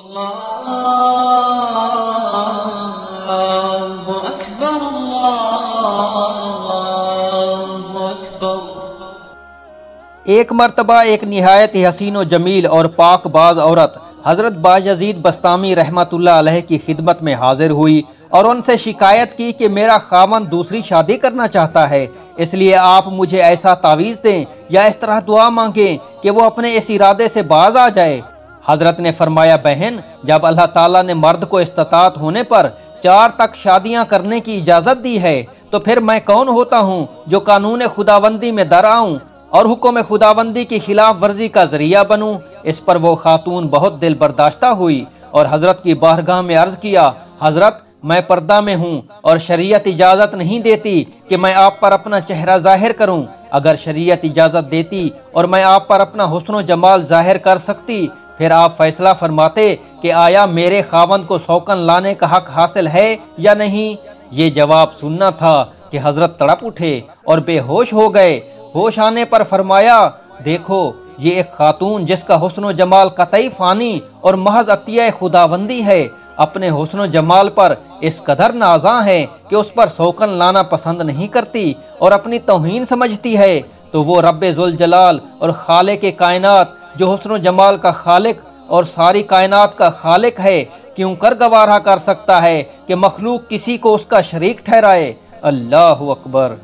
ایک مرتبہ ایک نہایت ہی حسین و جمیل اور پاک باز عورت حضرت بایزید بسطامی رحمت اللہ علیہ کی خدمت میں حاضر ہوئی اور ان سے شکایت کی کہ میرا خاوند دوسری شادی کرنا چاہتا ہے، اس لیے آپ مجھے ایسا تعویذ دیں یا اس طرح دعا مانگیں کہ وہ اپنے اس ارادے سے باز آ جائے۔ حضرت نے فرمایا، بہن، جب اللہ تعالیٰ نے مرد کو استطاعت ہونے پر 4 تک شادیاں کرنے کی اجازت دی ہے تو پھر میں کون ہوتا ہوں جو قانون خداوندی میں در آؤں اور حکم خداوندی کی خلاف ورزی کا ذریعہ بنوں۔ اس پر وہ خاتون بہت دل برداشتہ ہوئی اور حضرت کی بارگاہ میں عرض کیا، حضرت، میں پردہ میں ہوں اور شریعت اجازت نہیں دیتی کہ میں آپ پر اپنا چہرہ ظاہر کروں۔ اگر شریعت اجازت دیتی اور میں آپ پر اپنا حسن و جمال ظاہر کر سکتی، پھر آپ فیصلہ فرماتے کہ آیا میرے خاوند کو سوکن لانے کا حق حاصل ہے یا نہیں۔ یہ جواب سننا تھا کہ حضرت تڑپ اٹھے اور بے ہوش ہو گئے۔ ہوش آنے پر فرمایا، دیکھو، یہ ایک خاتون جس کا حسن و جمال قطعی فانی اور محض عطیہ خداوندی ہے، اپنے حسن و جمال پر اس قدر نازاں ہے کہ اس پر سوکن لانا پسند نہیں کرتی اور اپنی توہین سمجھتی ہے، تو وہ رب ذوالجلال اور خالق کائنات جو حسن و جمال کا خالق اور ساری کائنات کا خالق ہے، کیوں کر گوارا کر سکتا ہے کہ مخلوق کسی کو اس کا شریک ٹھہرائے۔ اللہ اکبر۔